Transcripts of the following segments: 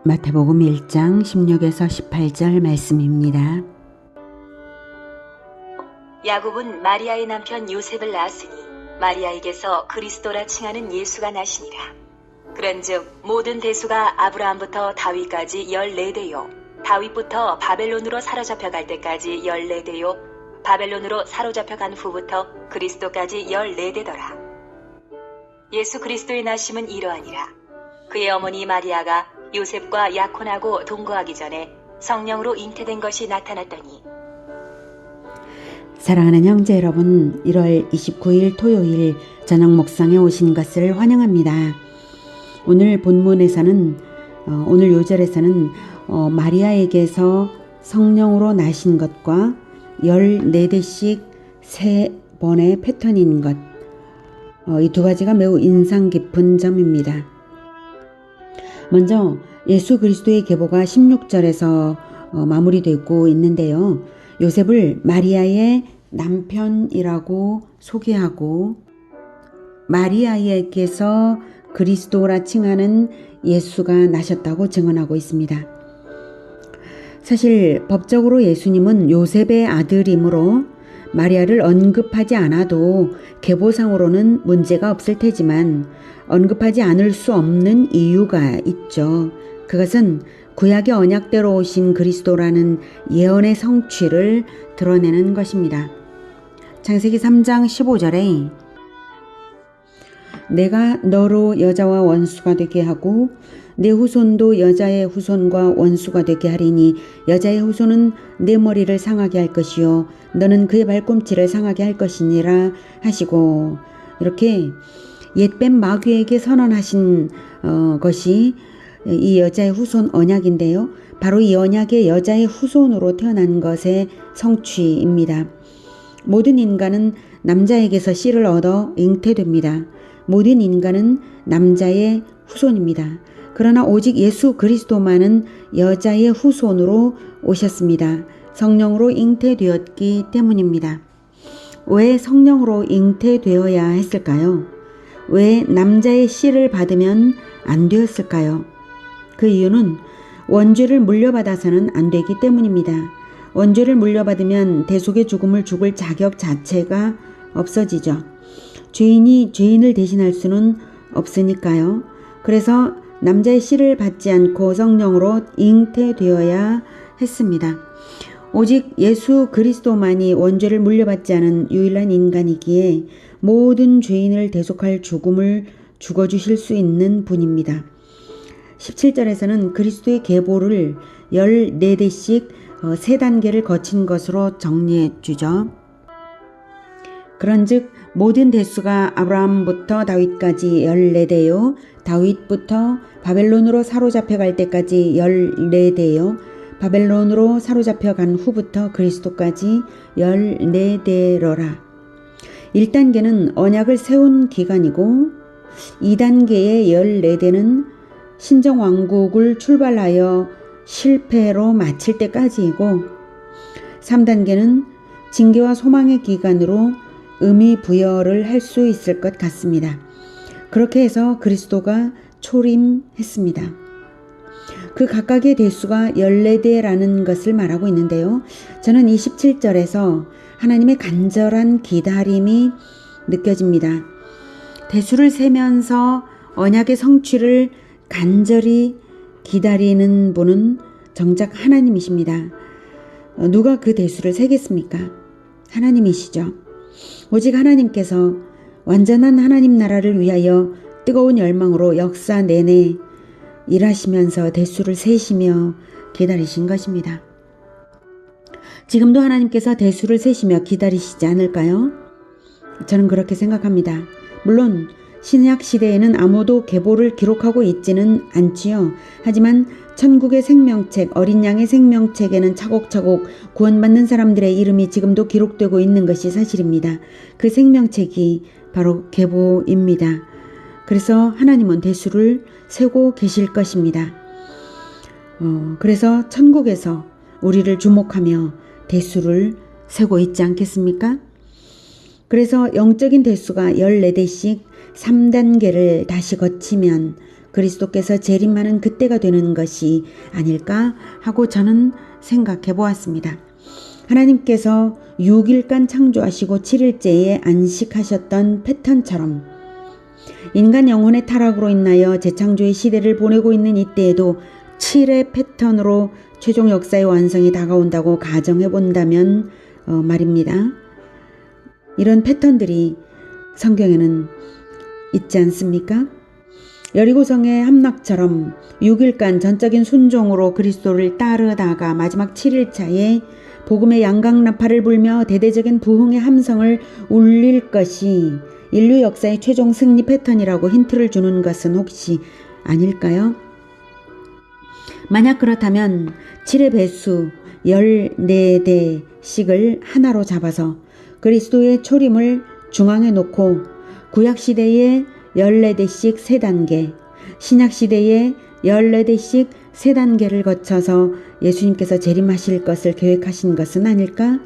마태복음 1장 16에서 18절 말씀입니다. 야곱은 마리아의 남편 요셉을 낳았으니 마리아에게서 그리스도라 칭하는 예수가 나시니라. 그런즉 모든 대수가 아브라함부터 다윗까지 14대요 다윗부터 바벨론으로 사로잡혀 갈 때까지 14대요 바벨론으로 사로잡혀 간 후부터 그리스도까지 14대더라. 예수 그리스도의 나심은 이러하니라. 그의 어머니 마리아가 요셉과 약혼하고 동거하기 전에 성령으로 잉태된 것이 나타났더니. 사랑하는 형제 여러분, 1월 29일 토요일 저녁 목상에 오신 것을 환영합니다. 오늘 본문에서는 오늘 요절에서는 마리아에게서 성령으로 나신 것과 14대씩 3번의 패턴인 것, 이 두 가지가 매우 인상 깊은 점입니다. 먼저 예수 그리스도의 계보가 16절에서 마무리되고 있는데요. 요셉을 마리아의 남편이라고 소개하고 마리아에게서 그리스도라 칭하는 예수가 나셨다고 증언하고 있습니다. 사실 법적으로 예수님은 요셉의 아들이므로 마리아를 언급하지 않아도 계보상으로는 문제가 없을 테지만 언급하지 않을 수 없는 이유가 있죠. 그것은 구약의 언약대로 오신 그리스도라는 예언의 성취를 드러내는 것입니다. 창세기 3장 15절에 내가 너로 여자와 원수가 되게 하고 내 후손도 여자의 후손과 원수가 되게 하리니 여자의 후손은 내 머리를 상하게 할 것이요 너는 그의 발꿈치를 상하게 할 것이니라 하시고, 이렇게 옛뱀 마귀에게 선언하신 것이 이 여자의 후손 언약인데요. 바로 이 언약의 여자의 후손으로 태어난 것의 성취입니다. 모든 인간은 남자에게서 씨를 얻어 잉태됩니다. 모든 인간은 남자의 후손입니다. 그러나 오직 예수 그리스도만은 여자의 후손으로 오셨습니다. 성령으로 잉태되었기 때문입니다. 왜 성령으로 잉태되어야 했을까요? 왜 남자의 씨를 받으면 안 되었을까요? 그 이유는 원죄를 물려받아서는 안 되기 때문입니다. 원죄를 물려받으면 대속의 죽음을 죽을 자격 자체가 없어지죠. 죄인이 죄인을 대신할 수는 없으니까요. 그래서 남자의 씨를 받지 않고 성령으로 잉태되어야 했습니다. 오직 예수 그리스도만이 원죄를 물려받지 않은 유일한 인간이기에 모든 죄인을 대속할 죽음을 죽어주실 수 있는 분입니다. 17절에서는 그리스도의 계보를 14대씩 3단계를 거친 것으로 정리해 주죠. 그런즉 모든 대수가 아브라함부터 다윗까지 14대요 다윗부터 바벨론으로 사로잡혀 갈 때까지 14대요 바벨론으로 사로잡혀 간 후부터 그리스도까지 14대러라. 1단계는 언약을 세운 기간이고 2단계의 14대는 신정왕국을 출발하여 실패로 마칠 때까지이고 3단계는 징계와 소망의 기간으로 의미 부여를 할 수 있을 것 같습니다. 그렇게 해서 그리스도가 초림했습니다. 그 각각의 대수가 14대라는 것을 말하고 있는데요. 저는 27절에서 하나님의 간절한 기다림이 느껴집니다. 대수를 세면서 언약의 성취를 간절히 기다리는 분은 정작 하나님이십니다. 누가 그 대수를 세겠습니까? 하나님이시죠. 오직 하나님께서 완전한 하나님 나라를 위하여 뜨거운 열망으로 역사 내내 일하시면서 대수를 세시며 기다리신 것입니다. 지금도 하나님께서 대수를 세시며 기다리시지 않을까요? 저는 그렇게 생각합니다. 물론 신약 시대에는 아무도 계보를 기록하고 있지는 않지요. 하지만 천국의 생명책, 어린 양의 생명책에는 차곡차곡 구원받는 사람들의 이름이 지금도 기록되고 있는 것이 사실입니다. 그 생명책이 바로 계보입니다. 그래서 하나님은 대수를 세고 계실 것입니다. 그래서 천국에서 우리를 주목하며 대수를 세고 있지 않겠습니까? 그래서 영적인 대수가 14대씩 3단계를 다시 거치면 그리스도께서 재림하는 그때가 되는 것이 아닐까 하고 저는 생각해 보았습니다. 하나님께서 6일간 창조하시고 7일째에 안식하셨던 패턴처럼 인간 영혼의 타락으로 인하여 재창조의 시대를 보내고 있는 이때에도 7의 패턴으로 최종 역사의 완성이 다가온다고 가정해 본다면 말입니다. 이런 패턴들이 성경에는 있지 않습니까? 여리고성의 함락처럼 6일간 전적인 순종으로 그리스도를 따르다가 마지막 7일차에 복음의 양강나팔을 불며 대대적인 부흥의 함성을 울릴 것이 인류 역사의 최종 승리 패턴이라고 힌트를 주는 것은 혹시 아닐까요? 만약 그렇다면 7의 배수 14대씩을 하나로 잡아서 그리스도의 초림을 중앙에 놓고 구약시대의 14대씩 3단계, 신약시대의 14대씩 3단계를 거쳐서 예수님께서 재림하실 것을 계획하신 것은 아닐까?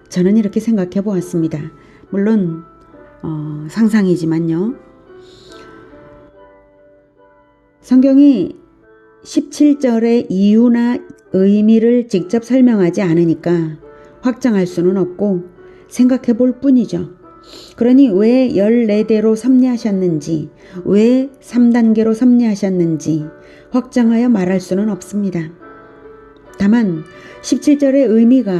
저는 이렇게 생각해 보았습니다. 물론 상상이지만요. 성경이 17절의 이유나 의미를 직접 설명하지 않으니까 확정할 수는 없고 생각해 볼 뿐이죠. 그러니 왜 14대로 섭리하셨는지, 왜 3단계로 섭리하셨는지 확정하여 말할 수는 없습니다. 다만 17절의 의미가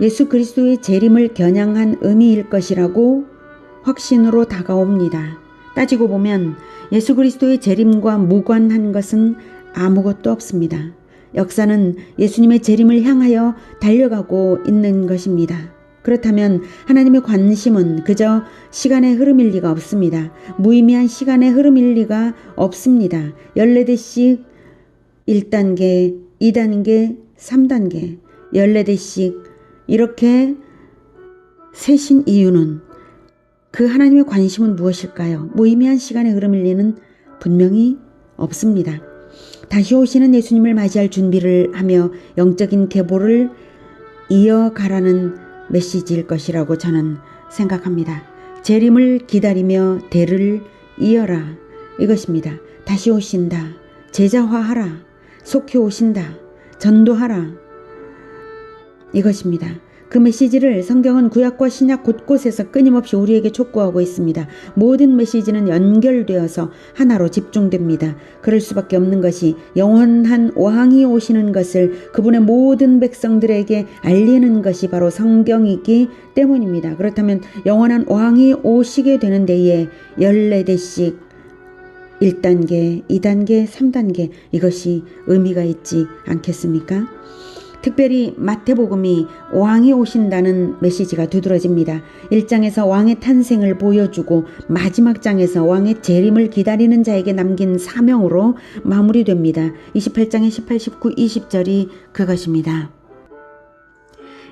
예수 그리스도의 재림을 겨냥한 의미일 것이라고 확신으로 다가옵니다. 따지고 보면 예수 그리스도의 재림과 무관한 것은 아무것도 없습니다. 역사는 예수님의 재림을 향하여 달려가고 있는 것입니다. 그렇다면 하나님의 관심은 그저 시간의 흐름일 리가 없습니다. 무의미한 시간의 흐름일 리가 없습니다. 14대씩 1단계, 2단계, 3단계, 14대씩 이렇게 세신 이유는 그 하나님의 관심은 무엇일까요? 무의미한 시간의 흐름일 리는 분명히 없습니다. 다시 오시는 예수님을 맞이할 준비를 하며 영적인 계보를 이어가라는 메시지일 것이라고 저는 생각합니다. 재림을 기다리며 대를 이어라 이것입니다. 다시 오신다. 제자화하라. 속히 오신다. 전도하라. 이것입니다. 그 메시지를 성경은 구약과 신약 곳곳에서 끊임없이 우리에게 촉구하고 있습니다. 모든 메시지는 연결되어서 하나로 집중됩니다. 그럴 수밖에 없는 것이 영원한 왕이 오시는 것을 그분의 모든 백성들에게 알리는 것이 바로 성경이기 때문입니다. 그렇다면 영원한 왕이 오시게 되는 데에 14대씩 1단계, 2단계, 3단계 이것이 의미가 있지 않겠습니까? 특별히 마태복음이 왕이 오신다는 메시지가 두드러집니다. 1장에서 왕의 탄생을 보여주고 마지막 장에서 왕의 재림을 기다리는 자에게 남긴 사명으로 마무리됩니다. 28장의 18, 19, 20절이 그것입니다.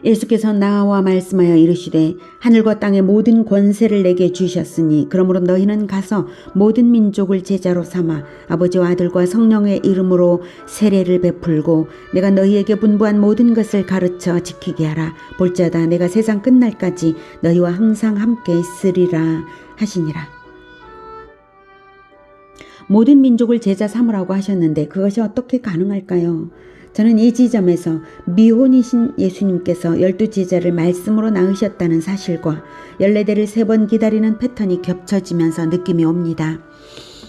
예수께서 나와 말씀하여 이르시되 하늘과 땅의 모든 권세를 내게 주셨으니 그러므로 너희는 가서 모든 민족을 제자로 삼아 아버지와 아들과 성령의 이름으로 세례를 베풀고 내가 너희에게 분부한 모든 것을 가르쳐 지키게 하라. 볼지어다 내가 세상 끝날까지 너희와 항상 함께 있으리라 하시니라. 모든 민족을 제자 삼으라고 하셨는데 그것이 어떻게 가능할까요? 저는 이 지점에서 미혼이신 예수님께서 12제자를 말씀으로 낳으셨다는 사실과 14대를 3번 기다리는 패턴이 겹쳐지면서 느낌이 옵니다.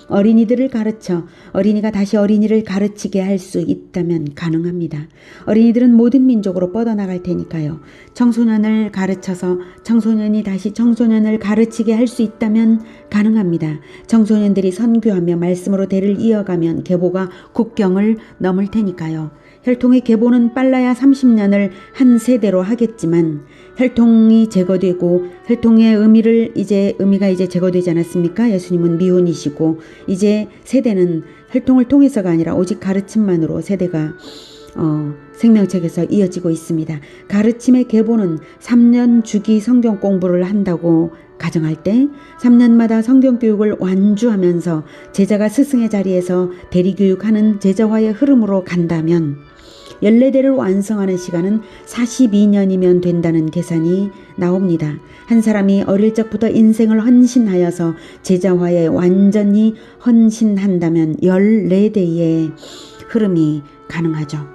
어린이들을 가르쳐 어린이가 다시 어린이를 가르치게 할 수 있다면 가능합니다. 어린이들은 모든 민족으로 뻗어나갈 테니까요. 청소년을 가르쳐서 청소년이 다시 청소년을 가르치게 할 수 있다면 가능합니다. 청소년들이 선교하며 말씀으로 대를 이어가면 계보가 국경을 넘을 테니까요. 혈통의 계보는 빨라야 30년을 한 세대로 하겠지만 혈통이 제거되고 혈통의 의미가 이제 제거되지 않았습니까? 예수님은 미혼이시고 이제 세대는 혈통을 통해서가 아니라 오직 가르침만으로 세대가 생명책에서 이어지고 있습니다. 가르침의 계보는 3년 주기 성경 공부를 한다고 가정할 때 3년마다 성경 교육을 완주하면서 제자가 스승의 자리에서 대리교육하는 제자화의 흐름으로 간다면 14대를 완성하는 시간은 42년이면 된다는 계산이 나옵니다. 한 사람이 어릴 적부터 인생을 헌신하여서 제자화에 완전히 헌신한다면 14대의 흐름이 가능하죠.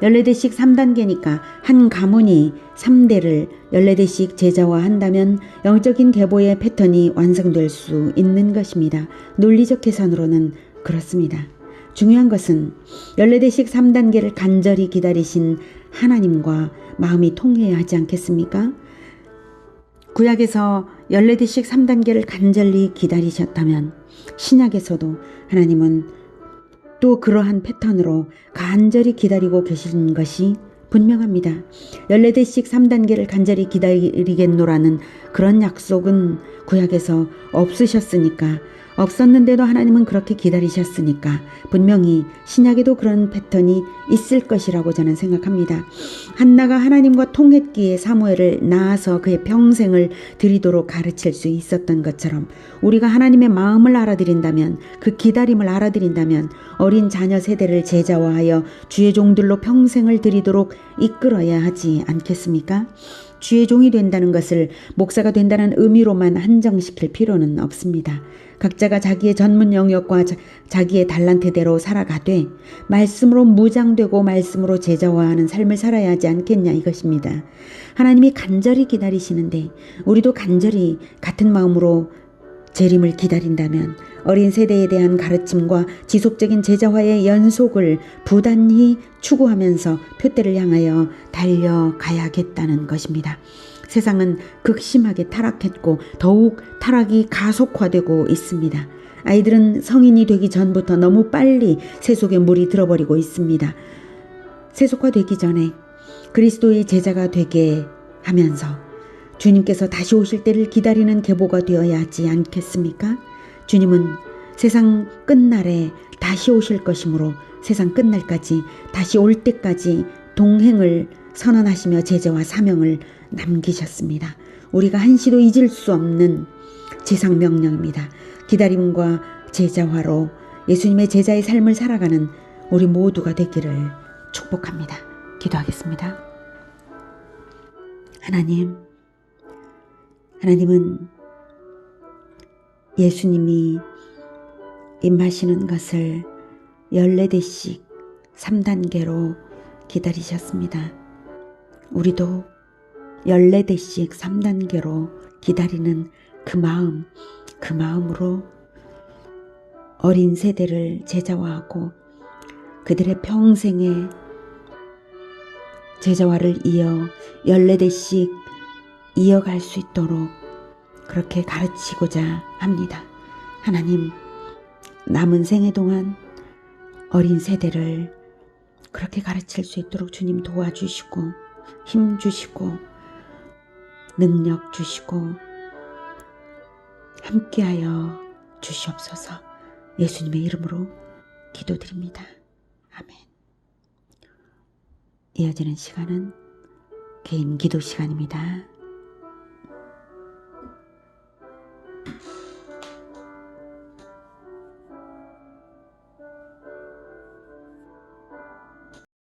14대씩 3단계니까 한 가문이 3대를 14대씩 제자화한다면 영적인 계보의 패턴이 완성될 수 있는 것입니다. 논리적 계산으로는 그렇습니다. 중요한 것은 14대씩 3단계를 간절히 기다리신 하나님과 마음이 통해야 하지 않겠습니까? 구약에서 14대씩 3단계를 간절히 기다리셨다면 신약에서도 하나님은 또 그러한 패턴으로 간절히 기다리고 계신 것이 분명합니다. 14대씩 3단계를 간절히 기다리겠노라는 그런 약속은 구약에서 없으셨으니까, 없었는데도 하나님은 그렇게 기다리셨으니까 분명히 신약에도 그런 패턴이 있을 것이라고 저는 생각합니다. 한나가 하나님과 통했기에 사무엘을 낳아서 그의 평생을 드리도록 가르칠 수 있었던 것처럼 우리가 하나님의 마음을 알아들인다면, 그 기다림을 알아들인다면 어린 자녀 세대를 제자화하여 주의 종들로 평생을 드리도록 이끌어야 하지 않겠습니까? 주의 종이 된다는 것을 목사가 된다는 의미로만 한정시킬 필요는 없습니다. 각자가 자기의 전문 영역과 자기의 달란트대로 살아가되 말씀으로 무장되고 말씀으로 제자화하는 삶을 살아야 하지 않겠냐 이것입니다. 하나님이 간절히 기다리시는데 우리도 간절히 같은 마음으로 재림을 기다린다면 어린 세대에 대한 가르침과 지속적인 제자화의 연속을 부단히 추구하면서 표대를 향하여 달려가야겠다는 것입니다. 세상은 극심하게 타락했고 더욱 타락이 가속화되고 있습니다. 아이들은 성인이 되기 전부터 너무 빨리 새 속에 물이 들어버리고 있습니다. 세속화되기 전에 그리스도의 제자가 되게 하면서 주님께서 다시 오실 때를 기다리는 계보가 되어야 하지 않겠습니까? 주님은 세상 끝날에 다시 오실 것이므로 세상 끝날까지 다시 올 때까지 동행을 선언하시며 제자와 사명을 남기셨습니다. 우리가 한시도 잊을 수 없는 지상 명령입니다. 기다림과 제자화로 예수님의 제자의 삶을 살아가는 우리 모두가 되기를 축복합니다. 기도하겠습니다. 하나님은 예수님이 임하시는 것을 14대씩 3단계로 기다리셨습니다. 우리도 14대씩 3단계로 기다리는 그 마음으로 어린 세대를 제자화하고 그들의 평생의 제자화를 이어 14대씩 이어갈 수 있도록 그렇게 가르치고자 합니다. 하나님, 남은 생애 동안 어린 세대를 그렇게 가르칠 수 있도록 주님 도와주시고 힘 주시고 능력 주시고 함께하여 주시옵소서. 예수님의 이름으로 기도드립니다. 아멘. 이어지는 시간은 개인 기도 시간입니다.